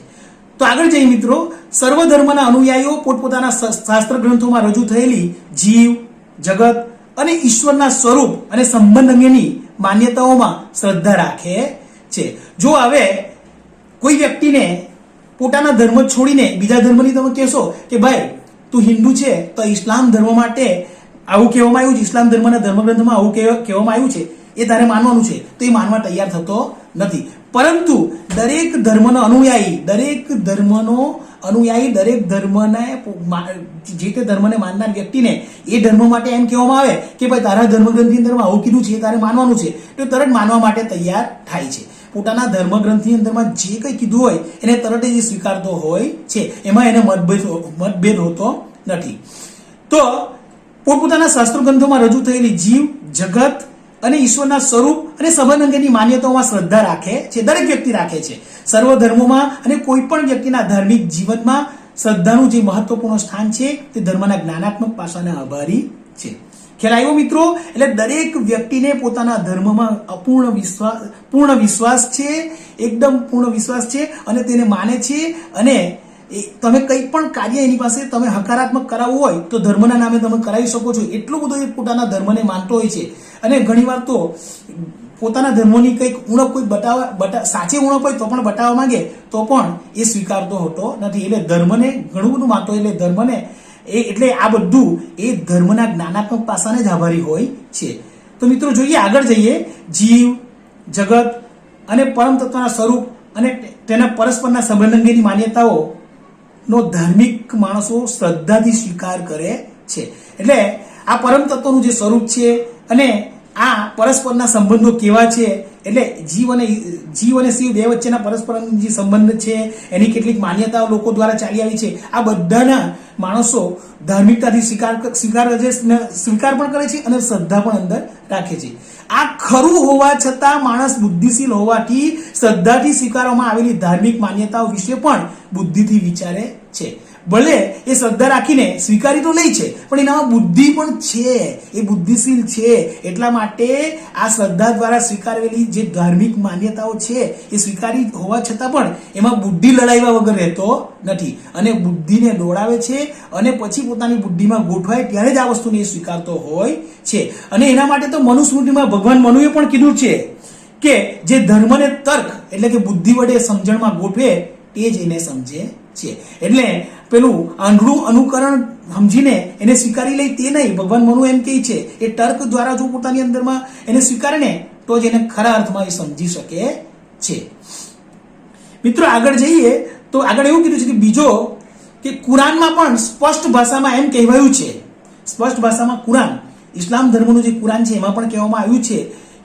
તો આગળ જઈએ મિત્રો. સર્વ ધર્મના અનુયાયીઓ પોતપોતાના શાસ્ત્ર ગ્રંથોમાં રજૂ થયેલી જીવ, જગત અને ઈશ્વરના સ્વરૂપ અને સંબંધ અંગેની માન્યતાઓમાં શ્રદ્ધા રાખે છે. જો હવે કોઈ વ્યક્તિને પોતાના ધર્મ છોડીને બીજા ધર્મની તમે કહેશો કે ભાઈ તું હિન્દુ છે તો ઇસ્લામ ધર્મ માટે આવું કહેવામાં આવ્યું છે, ઇસ્લામ ધર્મના ધર્મગ્રંથમાં આવું કહેવામાં આવ્યું છે, એ તારે માનવાનું છે, તો એ માનવા તૈયાર થતો નથી. પરંતુ દરેક ધર્મનો અનુયાયી, દરેક ધર્મને જે તે ધર્મને માનનાર વ્યક્તિને એ ધર્મ માટે એમ કહેવામાં આવે કે ભાઈ તારા ધર્મગ્રંથની અંદરમાં આવું કીધું છે, તારે માનવાનું છે, તો તરત માનવા માટે તૈયાર થાય છે. પોતાના ધર્મગ્રંથની અંદરમાં જે કંઈ કીધું હોય એને તરત જ સ્વીકારતો હોય છે, એમાં એને મતભેદ હોતો નથી. તો પોતપોતાના શાસ્ત્ર ગ્રંથોમાં રજૂ થયેલી જીવ, જગત અને ઈશ્વરના સ્વરૂપ અને સંબંધ અંગેની માન્યતાઓમાં શ્રદ્ધા રાખે છે, દરેક વ્યક્તિ રાખે છે. સર્વ ધર્મોમાં અને કોઈ પણ વ્યક્તિના ધાર્મિક જીવનમાં શ્રદ્ધાનું જે મહત્વપૂર્ણ સ્થાન છે તે ધર્મના જ્ઞાનાત્મક પાસાના આભારી છે. ખ્યાલ આવ્યો મિત્રો? એટલે દરેક વ્યક્તિને પોતાના ધર્મમાં પૂર્ણ વિશ્વાસ છે, એકદમ પૂર્ણ વિશ્વાસ છે અને તેને માને છે. અને તમે કંઈ પણ કાર્ય એની પાસે તમે હકારાત્મક કરાવવું હોય તો ધર્મના નામે તમે કરાવી શકો છો. એટલું બધું એ પોતાના ધર્મને માનતો હોય છે. અને ઘણીવાર તો પોતાના ધર્મની કંઈક ઉણપ કોઈ સાચી ઉણપ હોય તો પણ બતાવવા માંગે તો પણ એ સ્વીકારતો હોતો નથી. એટલે ધર્મને ઘણું બધું માનતો, એટલે ધર્મને એટલે આ બધું એ ધર્મના જ્ઞાનાત્મક પાસાને જ આભારી હોય છે. તો મિત્રો જોઈએ, આગળ જઈએ. જીવ, જગત અને પરમ તત્વના સ્વરૂપ અને તેના પરસ્પરના સંબંધ અંગેની માન્યતાઓ નો ધાર્મિક માણસો શ્રદ્ધાથી સ્વીકાર કરે છે. એટલે આ પરમ તત્વનું જે સ્વરૂપ છે અને આ પરસ્પરના સંબંધો કેવા છે, એટલે જીવ અને શિવ બે વચ્ચેના પરસ્પર જે સંબંધ છે એની કેટલીક માન્યતાઓ લોકો દ્વારા ચાલી આવી છે. આ બધાના માણસો ધાર્મિકતાથી સ્વીકાર પણ કરે છે અને શ્રદ્ધા પણ અંદર રાખે છે. આ ખરું હોવા છતાં માણસ બુદ્ધિશીલ હોવાથી શ્રદ્ધાથી સ્વીકારવામાં આવેલી ધાર્મિક માન્યતાઓ વિશે પણ બુદ્ધિથી વિચારે છે. ભલે એ શ્રદ્ધા રાખીને સ્વીકારી તો લે છે, પણ એનામાં બુદ્ધિ પણ છે, એ બુદ્ધિશીલ છે. એટલા માટે આ શ્રદ્ધા દ્વારા સ્વીકારેલી જે ધાર્મિક માન્યતાઓ છે એ સ્વીકારી હોવા છતાં પણ એમાં બુદ્ધિ લડાવ્યા વગર રહેતો નથી અને બુદ્ધિને દોડાવે છે અને પછી પોતાની બુદ્ધિમાં ગોઠવાય ત્યારે જ આ વસ્તુને એ સ્વીકારતો હોય છે. અને એના માટે તો મનુસ્મૃતિમાં ભગવાન મનુએ પણ કીધું છે કે જે ધર્મને તર્ક એટલે કે બુદ્ધિ વડે સમજણમાં ગોઠવે તે જ એને સમજે છે. એટલે પેલું આંધળું અનુકરણ સમજીને એને સ્વીકારી લે તે નહીં. ભગવાન મનુ એમ કહે છે એ તર્ક દ્વારા જો પોતાની અંદરમાં એને સ્વીકારે ને તો જ એને ખરા અર્થમાં એ સમજી શકે છે. મિત્રો આગળ જઈએ તો આગળ એવું કીધું છે કે બીજો કે કુરાનમાં પણ સ્પષ્ટ ભાષામાં એમ કહેવાયું છે, સ્પષ્ટ ભાષામાં કુરાન, ઇસ્લામ ધર્મનું જે કુરાન છે એમાં પણ કહેવામાં આવ્યું છે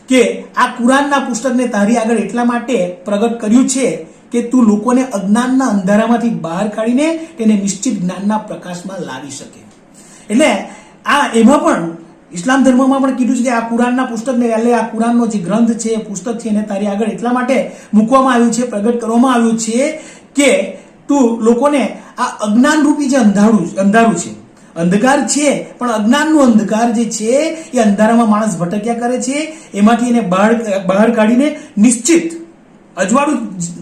કે આ કુરાનના પુસ્તકને તારી આગળ એટલા માટે પ્રગટ કર્યું છે કે તું લોકોને અજ્ઞાનના અંધારામાંથી બહાર કાઢીને તેને નિશ્ચિત જ્ઞાનના પ્રકાશમાં લાવી શકે. એટલે આ એમાં પણ ઇસ્લામ ધર્મમાં પણ કીધું છે કે આ કુરાનના પુસ્તકને એટલે આ કુરાનનો જે ગ્રંથ છે, પુસ્તક છે એને તારી આગળ એટલા માટે મૂકવામાં આવ્યું છે, પ્રગટ કરવામાં આવ્યું છે કે તું લોકોને આ અજ્ઞાન રૂપી જે અંધારું છે, અંધકાર છે પણ અજ્ઞાનનું અંધકાર જે છે એ અંધારામાં માણસ ભટક્યા કરે છે, એમાંથી એને બહાર કાઢીને નિશ્ચિત અજવાળું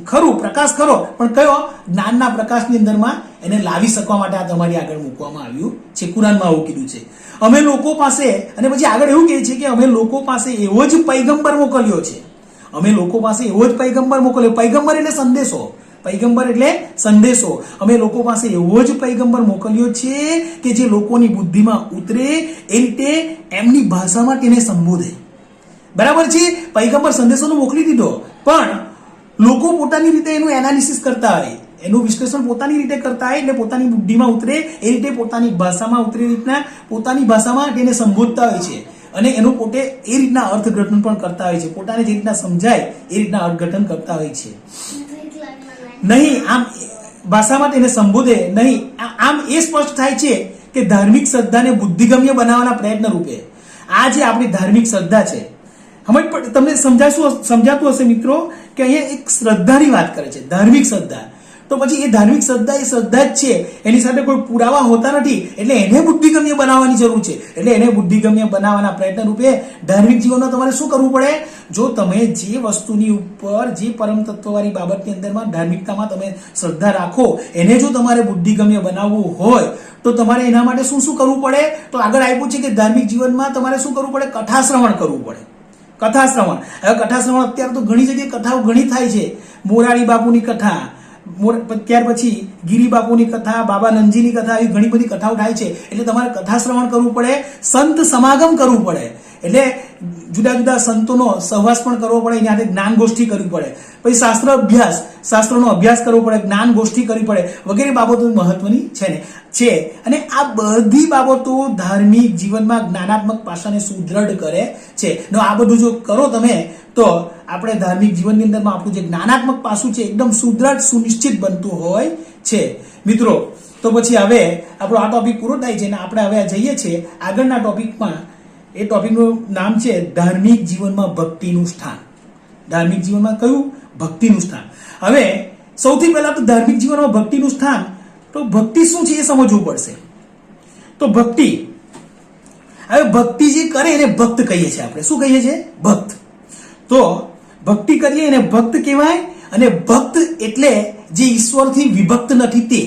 ખરું, પ્રકાશ ખરો પણ કયો જ્ઞાનના પ્રકાશની અંદરમાં એને લાવી શકવા માટે આ તમારી આગળ મૂકવામાં આવ્યું છે. કુરાનમાં આવું કીધું છે. અમે લોકો પાસે, અને પછી આગળ એવું કહે છે કે અમે લોકો પાસે એવો જ પૈગંબર મોકલ્યો છે, અમે લોકો પાસે એવો જ પૈગંબર મોકલ્યો. પૈગંબર એટલે સંદેશો, પૈગંબર એટલે સંદેશો. અમે લોકો પાસે એવો જ પૈગંબર મોકલ્યો છે કે જે લોકોની બુદ્ધિમાં ઉતરે એ રીતે એમની ભાષામાં તેને સંબોધે. બરાબર છે, પૈગંબર સંદેશોનો મોકલી દીધો પણ લોકો પોતાની રીતે એનું એનાલિસિસ કરતા હોય, એનું વિશ્લેષણ પોતાની રીતે કરતા હોય, એટલે પોતાની બુદ્ધિમાં ઉતરે એ રીતે પોતાની ભાષામાં ઉતરે રીતના પોતાની ભાષામાં તેને સંબોધતા હોય છે અને એનું પોતે એ રીતના અર્થઘટન પણ કરતા હોય છે, પોતાને જે રીતના સમજાય એ રીતના અર્થઘટન કરતા હોય છે. નહીં આમ ભાષામાં તેને સંબોધે નહીં. આમ એ સ્પષ્ટ થાય છે કે ધાર્મિક શ્રદ્ધાને બુદ્ધિગમ્ય બનાવવાના પ્રયત્ન રૂપે આ જે આપણી ધાર્મિક શ્રદ્ધા છે, તમને સમજાતું હશે મિત્રો કે અહીંયા એક શ્રદ્ધાની વાત કરે છે, ધાર્મિક શ્રદ્ધા. તો પછી એ ધાર્મિક શ્રદ્ધા એ શ્રદ્ધા જ છે, એની સાથે કોઈ પુરાવા હોતા નથી, એટલે એને બુદ્ધિગમ્ય બનાવવાની જરૂર છે. એટલે એને બુદ્ધિગમ્ય બનાવવાના પ્રયત્ન રૂપે ધાર્મિક જીવનમાં તમારે શું કરવું પડે? જો તમે જે વસ્તુની ઉપર, જે પરમ તત્વવાળી બાબતની અંદરમાં ધાર્મિકતામાં તમે શ્રદ્ધા રાખો, એને જો તમારે બુદ્ધિગમ્ય બનાવવું હોય તો તમારે એના માટે શું શું કરવું પડે? તો આગળ આપ્યું છે કે ધાર્મિક જીવનમાં તમારે શું કરવું પડે? કથા શ્રવણ કરવું પડે. કથા શ્રવણ. હવે કથા શ્રવણ અત્યારે તો ઘણી જગ્યાએ કથાઓ ઘણી થાય છે. મોરારી બાપુની કથા, ત્યાર પછી ગિરી બાપુની કથા, બાબા નંદજીની કથા, એવી ઘણી બધી કથાઓ થાય છે. એટલે તમારે કથા શ્રવણ કરવું પડે, સંત સમાગમ કરવું પડે, એટલે જુદા જુદા સંતોનો સહવાસ પણ કરવો પડે, એની સાથે જ્ઞાન ગોષ્ઠી કરવી પડે, પછી શાસ્ત્રનો અભ્યાસ કરવો પડે, જ્ઞાન ગોષ્ઠી કરવી પડે, વગેરે બાબતો મહત્વની છે. અને આ બધી બાબતો ધાર્મિક જીવનમાં જ્ઞાનાત્મક પાસાને સુદ્રઢ કરે છે. આ બધું જો કરો તમે તો આપણે ધાર્મિક જીવનની અંદરમાં આપણું જે જ્ઞાનાત્મક પાસું છે એકદમ સુદ્રઢ, સુનિશ્ચિત બનતું હોય છે. મિત્રો તો પછી હવે આપણો આ ટોપિક પૂરો થાય છે અને આપણે હવે જઈએ છીએ આગળના ટોપિકમાં. એ ટોપિકનું નામ છે ધાર્મિક જીવનમાં ભક્તિનું સ્થાન. ધાર્મિક જીવનમાં કયું? ભક્તિનું સ્થાન. હવે સૌથી પહેલા તો ધાર્મિક જીવનમાં ભક્તિનું સ્થાન, તો ભક્તિ શું છે એ સમજવું પડશે. તો ભક્તિ, હવે ભક્તિ જે કરે એને ભક્ત કહીએ છીએ આપણે. શું કહીએ છીએ? ભક્ત. તો ભક્તિ કરીએ એને ભક્ત કહેવાય. અને ભક્ત એટલે જે ઈશ્વરથી વિભક્ત નથી તે.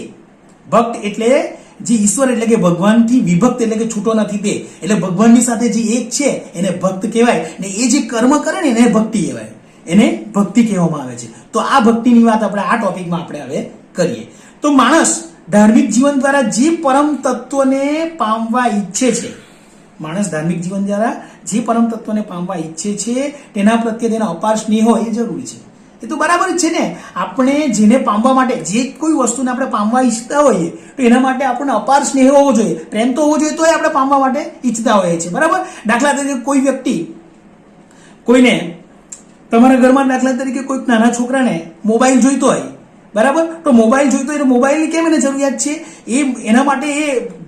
ભક્ત એટલે જે ઈશ્વર એટલે કે ભગવાનથી વિભક્ત એટલે કે છૂટો નથી તે, એટલે ભગવાનની સાથે જે એક છે એને ભક્ત કહેવાય. ને એ જે કર્મ કરે ને એને ભક્તિ કહેવાય, એને ભક્તિ કહેવામાં આવે છે. તો આ ભક્તિની વાત આપણે આ ટોપિકમાં આપણે હવે કરીએ. તો માણસ ધાર્મિક જીવન દ્વારા જે પરમ તત્વને પામવા ઈચ્છે છે, માણસ ધાર્મિક જીવન દ્વારા જે પરમ તત્વને પામવા ઈચ્છે છે તેના પ્રત્યે તેના અપાર સ્નેહ હોય એ જરૂરી છે. એ તો બરાબર જ છે ને. આપણે જેને પામવા માટે, જે કોઈ વસ્તુને આપણે પામવા ઈચ્છતા હોઈએ તો એના માટે આપણને અપાર સ્નેહ હોવો જોઈએ, પ્રેમ તો હોવો જોઈએ, તો આપણે પામવા માટે ઈચ્છતા હોઈએ છીએ. બરાબર. દાખલા તરીકે કોઈ વ્યક્તિ કોઈને, તમારા ઘરમાં દાખલા તરીકે કોઈ નાના છોકરાને મોબાઈલ જોઈતો હોય, બરાબર, તો મોબાઈલ જોઈતો હોય તો મોબાઈલની કેમ એને જરૂરિયાત છે? એના માટે એ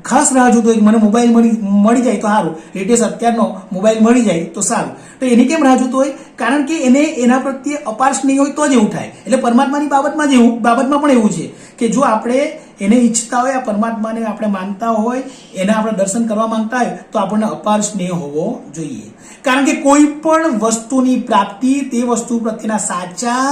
ખાસ રાહ જોતો હોય કે મને મોબાઈલ મળી જાય તો સારું, લેટેસ્ટ અત્યારનો મોબાઈલ મળી જાય તો સારું. તો એની કેમ રાહ જોતો હોય? કારણ કે એને એના પ્રત્યે અપાર સ્નેહ હોય તો જ એવું થાય. એટલે પરમાત્માની બાબતમાં પણ એવું છે કે જો આપણે એને ઈચ્છતા હોય, આ પરમાત્માને આપણે માનતા હોય, એના આપણે દર્શન કરવા માંગતા હોય તો આપણને અપાર સ્નેહ હોવો જોઈએ. કારણ કે કોઈ પણ વસ્તુની પ્રાપ્તિ તે વસ્તુ પ્રત્યેના સાચા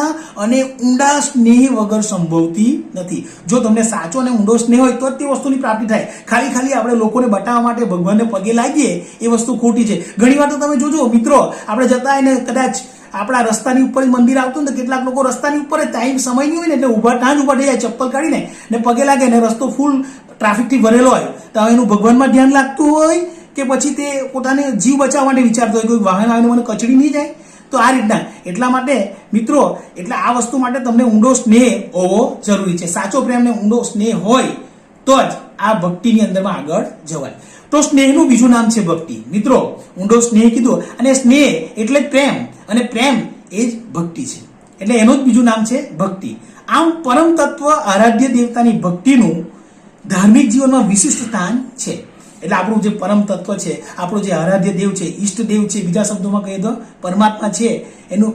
અને ઊંડા સ્નેહ વગર સંભવતી નથી. જો તમને સાચો અને ઊંડો સ્નેહ હોય તો જ તે વસ્તુની પ્રાપ્તિ થાય. ખાલી આપણે લોકોને બતાવવા માટે ભગવાનને પગે લાગીએ એ વસ્તુ ખોટી છે. ઘણીવાર તો તમે જોજો મિત્રો, આપણે જતા હોય ને કદાચ આપણા રસ્તાની ઉપર મંદિર આવતું ને, કેટલાક લોકો રસ્તાની ઉપર ટાઈમ સમય નહીં હોય ને એટલે ત્યાં જ ઉભા થઈ જાય, ચપ્પલ કાઢીને ને પગે લાગે ને રસ્તો ફૂલ ટ્રાફિકથી ભરેલો હોય. તો એનું ભગવાનમાં ધ્યાન લાગતું હોય કે પછી તે પોતાને જીવ બચાવવા માટે વિચારતો હોય કોઈ વાહન આવીને મને કચડી નહીં જાય. તો આ રીતના, એટલા માટે મિત્રો, એટલે આ વસ્તુ માટે તમને ઊંડો સ્નેહ હોવો જરૂરી છે. સાચો પ્રેમ ને ઊંડો સ્નેહ હોય તો જ આ ભક્તિની અંદરમાં આગળ જવાય. તો સ્નેહનું બીજું નામ છે ભક્તિ. મિત્રો, ઊંડો સ્નેહ કીધું, અને સ્નેહ એટલે પ્રેમ, અને પ્રેમ એ જ ભક્તિ છે. એટલે એનું જ બીજું નામ છે ભક્તિ. આમ પરમ તત્વ આરાધ્ય દેવતાની ભક્તિનું ધાર્મિક જીવનમાં વિશિષ્ટ સ્થાન છે. એટલે આપણું જે પરમ તત્વ છે, આપણું જે આરાધ્ય દેવ છે, ઈષ્ટ દેવ છે, બીજા શબ્દોમાં કહીએ તો પરમાત્મા છે, એનું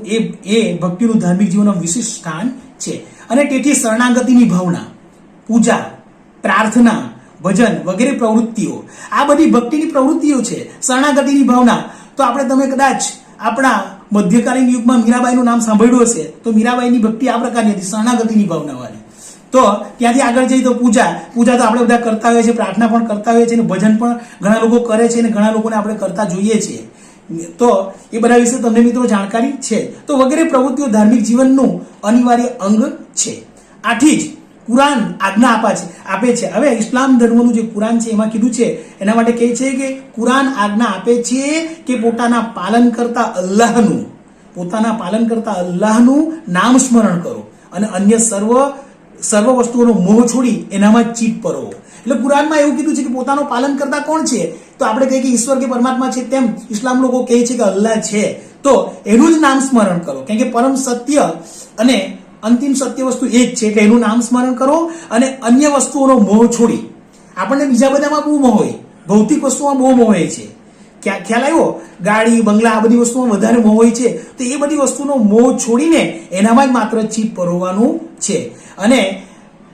એ ભક્તિનું ધાર્મિક જીવનમાં વિશિષ્ટ સ્થાન છે. અને તેથી શરણાગતિની ભાવના, પૂજા, પ્રાર્થના, ભજન વગેરે પ્રવૃત્તિઓ, આ બધી ભક્તિની પ્રવૃત્તિઓ છે. શરણાગતિની ભાવના તો તમે કદાચ આપણા મધ્યકાલીન યુગમાં મીરાબાઈનું નામ સાંભળ્યું હશે. તો મીરાબાઈની ભક્તિ આ પ્રકારની હતી, શરણાગતિની ભાવના વાળી. તો ત્યાંથી આગળ જઈએ તો પૂજા તો આપણે બધા કરતા હોઈએ છીએ, પ્રાર્થના પણ કરતા હોઈએ છીએ, અને ભજન પણ ઘણા લોકો કરે છે, અને ઘણા લોકોને આપણે કરતા જોઈએ છીએ. તો એ બધા વિશે તમને મિત્રો જાણકારી છે. તો વગેરે પ્રવૃત્તિઓ ધાર્મિક જીવનનું અનિવાર્ય અંગ છે. આથી જ કુરાન આજ્ઞા આપે છે. હવે ઇસ્લામ ધર્મનું જે કુરાન છે એમાં કીધું છે, એના માટે કહે છે કે કુરાન આજ્ઞા આપે છે કે પોતાના પાલન કરતા અલ્લાહનું નામ સ્મરણ કરો અને અન્ય સર્વ વસ્તુઓનો મોહ છોડી એનામાં ચિત્ત પરોવો. એટલે કુરાનમાં એવું કીધું છે કે પોતાનું પાલન કરતા કોણ છે? તો આપણે કહીએ કે ઈશ્વર કે પરમાત્મા છે, તેમ ઇસ્લામ લોકો કહે છે કે અલ્લાહ છે. તો એનું જ નામ સ્મરણ કરો, કારણ કે પરમ સત્ય અને અંતિમ સત્ય વસ્તુ એ જ છે. એટલે એનું નામ સ્મરણ કરો અને અન્ય વસ્તુઓનો મોહ છોડી. આપણને બીજા બધામાં બહુ મોહ હોય, ભૌતિક વસ્તુમાં બહુ મોહ હોય છે. ખ્યાલ આવ્યો? ગાડી, બંગલા, આ બધી વસ્તુમાં વધારે મોહ હોય છે. તો એ બધી વસ્તુનો મોહ છોડીને એનામાં જ માત્ર ચિત્ત પરોવવાનું છે. અને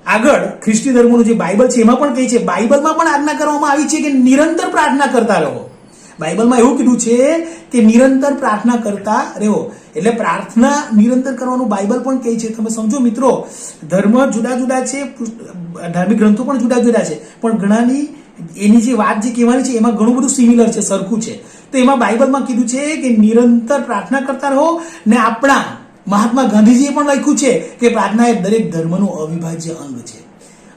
આગળ ખ્રિસ્તી ધર્મનું જે બાઇબલ છે એમાં પણ કહે છે, બાઇબલમાં પણ આજ્ઞા કરવામાં આવી છે કે નિરંતર પ્રાર્થના કરતા રહો. બાઇબલમાં એવું કીધું છે કે નિરંતર પ્રાર્થના કરતા રહો. એટલે પ્રાર્થના નિરંતર કરવાનું બાઇબલ પણ કહે છે. તમે સમજો મિત્રો, ધર્મ જુદા જુદા છે, ધાર્મિક ગ્રંથો પણ જુદા જુદા છે, પણ ઘણાની એની જે વાત જે કહેવાની છે એમાં ઘણું બધું સિમિલર છે, સરખું છે. તો એમાં બાઇબલમાં કીધું છે કે નિરંતર પ્રાર્થના કરતા રહો. ને આપણા મહાત્મા ગાંધીજીએ પણ લખ્યું છે કે પ્રાર્થના એ દરેક ધર્મનું અવિભાજ્ય અંગ છે.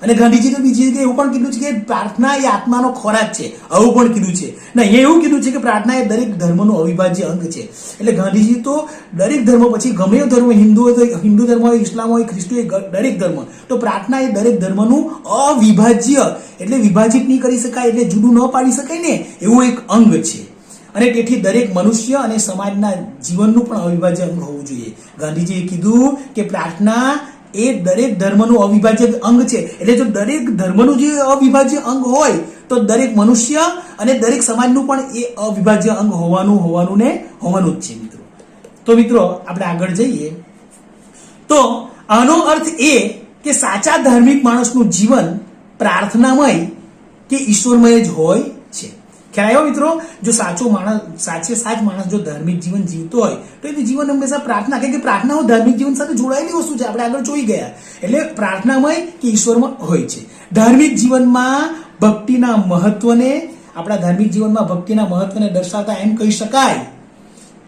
અને ગાંધીજી તો બીજી જગ્યાએ એવું પણ કીધું છે કે પ્રાર્થના એ આત્માનો ખોરાક છે, આવું પણ કીધું છે. ને અહીંયા એવું કીધું છે કે પ્રાર્થના એ દરેક ધર્મનું અવિભાજ્ય અંગ છે. એટલે ગાંધીજી તો દરેક ધર્મ, પછી ગમે એવો ધર્મ, હિન્દુ હોય તો હિન્દુ ધર્મ હોય, ઇસ્લામ હોય, ખ્રિસ્તી હોય, દરેક ધર્મ, તો પ્રાર્થના એ દરેક ધર્મનું અવિભાજ્ય, એટલે વિભાજિત નહીં કરી શકાય, એટલે જુદું ન પાડી શકાય ને એવું એક અંગ છે. અને તેથી દરેક મનુષ્ય અને સમાજના જીવનનું પણ અવિભાજ્ય અંગ હોવું જોઈએ. ગાંધીજીએ કીધું કે પ્રાર્થના એ દરેક ધર્મનું અવિભાજ્ય અંગ છે. એટલે જો દરેક ધર્મનું જે અવિભાજ્ય અંગ હોય તો દરેક મનુષ્ય અને દરેક સમાજનું પણ એ અવિભાજ્ય અંગ હોવાનું જ છે મિત્રો. તો મિત્રો આપણે આગળ જઈએ તો આનો અર્થ એ કે સાચા ધાર્મિક માણસનું જીવન પ્રાર્થનામય કે ઈશ્વરમય જ હોય છે. ખ્યાલ આવ્યો મિત્રો? જો સાચ માણસ જો ધાર્મિક જીવન જીવતો હોય તો એનું જીવન હંમેશા પ્રાર્થના, કારણ કે પ્રાર્થનાઓ ધાર્મિક જીવન સાથે જોડાયેલી વસ્તુ છે, આપણે આગળ જોઈ ગયા. એટલે પ્રાર્થનામય કે ઈશ્વરમાં હોય છે. ધાર્મિક જીવનમાં ભક્તિના મહત્વને, આપણા ધાર્મિક જીવનમાં ભક્તિના મહત્વને દર્શાવતા એમ કહી શકાય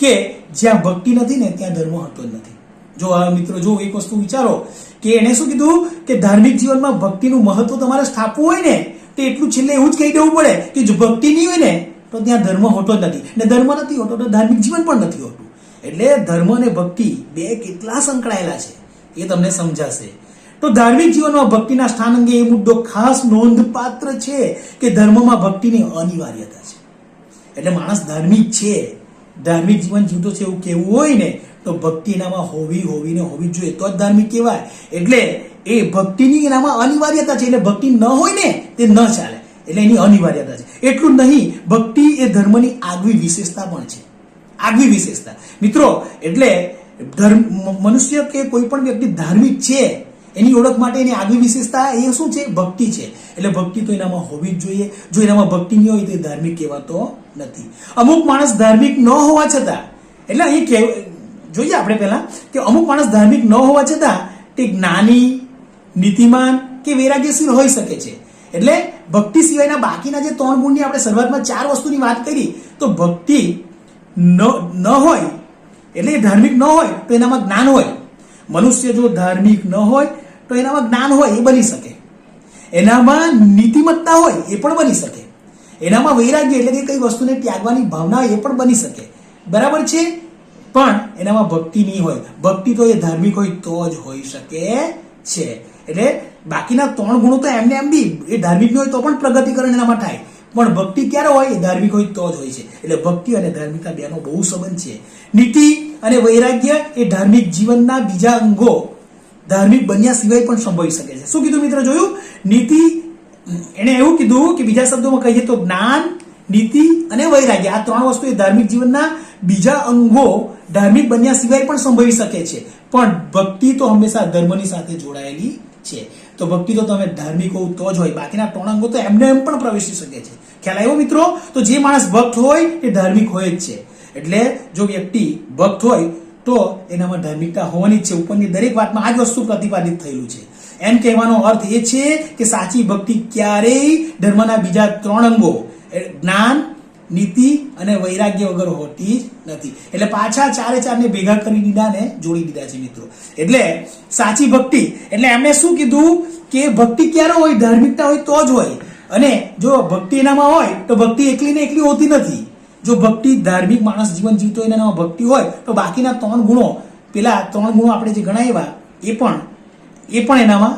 કે જ્યાં ભક્તિ નથી ને ત્યાં ધર્મ હોતો જ નથી. જો આ મિત્રો જો એક વસ્તુ વિચારો કે એને શું કીધું કે ધાર્મિક જીવનમાં ભક્તિનું મહત્વ તમારે સ્થાપવું હોય ને તો એટલું છેલ્લે એવું જ કહી દેવું પડે કે જો ભક્તિ નહીં હોય ને તો ત્યાં ધર્મ હોતો જ નથી, ને ધર્મ નથી હોતો તો ધાર્મિક જીવન પણ નથી હોતું. એટલે ધર્મ અને ભક્તિ બે કેટલા સંકળાયેલા છે એ તમને સમજાશે. તો ધાર્મિક જીવનમાં ભક્તિના સ્થાન અંગે એ મુદ્દો ખાસ નોંધપાત્ર છે કે ધર્મમાં ભક્તિની અનિવાર્યતા છે. એટલે માણસ ધાર્મિક છે, ધાર્મિક જીવન જીવતો છે એવું કેવું હોય ને તો ભક્તિ એનામાં હોવી જ જોઈએ તો જ ધાર્મિક કહેવાય. એટલે એ ભક્તિની એનામાં અનિવાર્યતા છે, એટલે ભક્તિ ન હોય ને તે ન ચાલે, એટલે એની અનિવાર્યતા છે. એટલું જ નહીં, ભક્તિ એ ધર્મની આગવી વિશેષતા પણ છે, આગવી વિશેષતા મિત્રો. એટલે મનુષ્ય કે કોઈ પણ વ્યક્તિ ધાર્મિક છે એની ઓળખ માટે એની આગવી વિશેષતા એ શું છે? ભક્તિ છે. એટલે ભક્તિ તો એનામાં હોવી જ જોઈએ. જો એનામાં ભક્તિ નહીં હોય તો એ ધાર્મિક કહેવાતો નથી. અમુક માણસ ધાર્મિક ન હોવા છતાં, એટલે અહીં જોઈએ આપણે પહેલા કે અમુક માણસ ધાર્મિક ન હોવા છતાં તે જ્ઞાની, નીતિમાન કે વૈરાગ્યશીલ હોઈ શકે છે. એટલે ભક્તિ સિવાયના બાકીના જે 3 ગુણની આપણે શરૂઆતમાં 4 વસ્તુની વાત કરી, તો ભક્તિ ન હોય એટલે ધાર્મિક ન હોય તો એનામાં જ્ઞાન હોય. મનુષ્ય જો ધાર્મિક ન હોય તો એનામાં જ્ઞાન હોય એ બની શકે, એનામાં નીતિમત્તા હોય એ પણ બની શકે, એનામાં વૈરાગ્ય એટલે કે કઈ વસ્તુને ત્યાગવાની ભાવના એ પણ બની શકે, બરાબર છે. પણ એનામાં ભક્તિ નહીં હોય. ભક્તિ તો એ ધાર્મિક હોય તો જ હોઈ શકે છે. એટલે બાકીના 3 ગુણો તો એમને એમ બી એ ધાર્મિક હોય તો પણ પ્રગતિકરણ એનામાં થાય, પણ ભક્તિ ક્યારે હોય? એ ધાર્મિક હોય તો જ હોય છે. એટલે ભક્તિ અને ધાર્મિકતા બેનો બહુ સંબંધ છે. નીતિ અને વૈરાગ્ય એ ધાર્મિક જીવનના બીજા અંગો ધાર્મિક બન્યા સિવાય પણ સંભવી શકે છે. શું કીધું મિત્રો? જોયું? નીતિ, એને એવું કીધું કે બીજા શબ્દોમાં કહીએ તો જ્ઞાન, નીતિ અને વૈરાગ્ય આ 3 વસ્તુ એ ધાર્મિક જીવનના બીજા અંગો ધાર્મિક બન્યા સિવાય પણ સંભવી શકે છે. પણ ભક્તિ તો હંમેશા ધર્મની સાથે જોડાયેલી છે. તો ભક્તિ તો તમે ધાર્મિક હોવ તો જ હોય, બાકીના 3 અંગો તો એમને એમ પણ પ્રવેશી શકે છે. ખ્યાલ આવ્યો મિત્રો? તો જે માણસ ભક્ત હોય એ ધાર્મિક હોય જ છે. એટલે જો વ્યક્તિ ભક્ત હોય તો એનામાં ધાર્મિકતા હોવાની જ છે. ઉપરની દરેક વાતમાં આ જ વસ્તુ પ્રતિપાદિત થયેલું છે. એમ કહેવાનો અર્થ એ છે કે સાચી ભક્તિ ક્યારેય ધર્મના બીજા 3 અંગો જ્ઞાન, નીતિ અને વૈરાગ્ય વગર હોતી જ નથી. એટલે પાછા 4 ને ભેગા કરી દીધા ને જોડી દીધા છે મિત્રો. એટલે સાચી ભક્તિ એટલે એમને શું કીધું કે ભક્તિ ક્યારે હોય? ધાર્મિકતા હોય તો જ હોય. અને જો ભક્તિ એનામાં હોય તો ભક્તિ એકલી ને એકલી હોતી નથી. જો ભક્તિ ધાર્મિક માણસ જીવન જીવતો હોય એનામાં ભક્તિ હોય તો બાકીના 3 ગુણો, પેલા 3 ગુણો આપણે જે ગણાવ્યા એ પણ એનામાં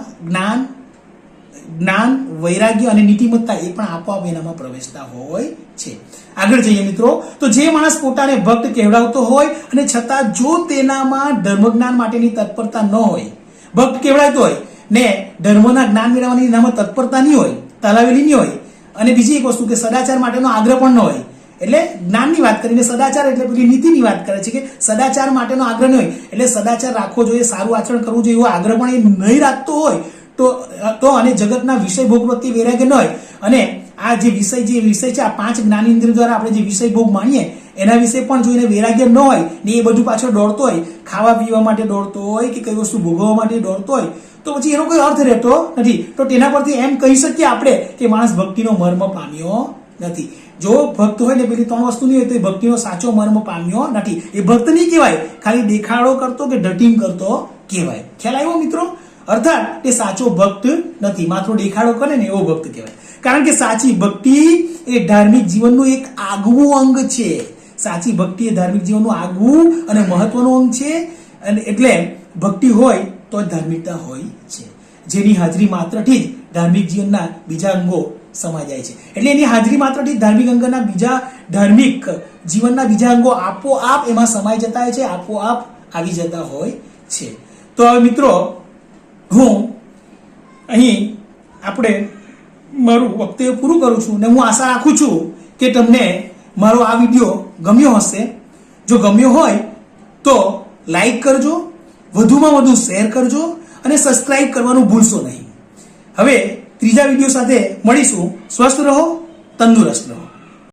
જ્ઞાન, વૈરાગ્ય અને નીતિમત્તા એ પણ આપોઆપ એનામાં પ્રવેશતા હોય છે. આગળ જઈએ મિત્રો. તો જે માણસ પોતાને ભક્ત કહેવડાવતો હોય અને છતાં જો તેનામાં ધર્મજ્ઞાન માટેની તત્પરતા ન હોય, ભક્ત કહેવડાવતો હોય ને ધર્મના જ્ઞાન મેળવવાની એનામાં તત્પરતા નહીં હોય, તાલાવેલી નહીં હોય, અને બીજી એક વસ્તુ કે સદાચાર માટેનો આગ્રહ પણ ન હોય. એટલે જ્ઞાનની વાત કરીને સદાચાર એટલે પેલી નીતિની વાત કરે છે કે સદાચાર માટેનો આગ્રહ નહીં હોય, એટલે સદાચાર રાખવો જોઈએ, સારું આચરણ કરવું જોઈએ એવો આગ્રહ પણ એ નહીં રાખતો હોય તો અને જગતના વિષય ભોગ પ્રત્યે વૈરાગ્ય ન હોય, અને આ જે વિષય છે આ 5 જ્ઞાનેન્દ્રિય દ્વારા આપણે જે વિષય ભોગ માણીએ એના વિશે પણ જો એને વૈરાગ્ય ન હોય ને એ બધું પાછળ દોડતો હોય, ખાવા પીવા માટે દોડતો હોય કે કઈ વસ્તુ ભોગવવા માટે દોડતો હોય, તો પછી એનો કોઈ અર્થ રહેતો નથી. તો તેના પરથી એમ કહી શકીએ આપણે કે માણસ ભક્તિનો મર્મ પામ્યો નથી. જો ભક્ત હોય ને પેલી 3 વસ્તુ નહીં હોય તો એ ભક્તિનો સાચો મર્મ પામ્યો નથી. એ ભક્ત નહીં કહેવાય, ખાલી દેખાડો કરતો કે ડટિંગ કરતો કહેવાય. ખ્યાલ આવ્યો મિત્રો? અર્થાત એ સાચો ભક્ત નથી, માત્ર દેખાડો કરે ને એવો ભક્ત કહેવાય. કારણ કે સાચી ભક્તિ એ ધાર્મિક જીવનનું એક આગવું અંગ છે. સાચી ભક્તિ એ ધાર્મિક જીવનનું આગવું અને મહત્વનું અંગ છે. અને એટલે ભક્તિ હોય તો જ ધાર્મિકતા હોય છે, જેની હાજરી માત્રથી જ ધાર્મિક જીવનના બીજા અંગો સમાઈ જાય છે. એટલે એની હાજરી માત્રથી ધાર્મિક અંગના ધાર્મિક જીવનના બીજા અંગો આપોઆપ એમાં સમાઈ જતા હોય છે, આપોઆપ આવી જતા હોય છે. તો હવે મિત્રો હું અહીં આપણે મારું વક્તવ્ય પૂરું કરું છું ને હું આશા રાખું છું કે તમને મારો આ વિડીયો ગમ્યો હશે. જો ગમ્યો હોય તો લાઈક કરજો, વધુમાં વધુ શેર કરજો અને સબસ્ક્રાઇબ કરવાનું ભૂલશો નહીં. હવે ત્રીજા વિડીયો સાથે મળીશું. સ્વસ્થ રહો, તંદુરસ્ત રહો.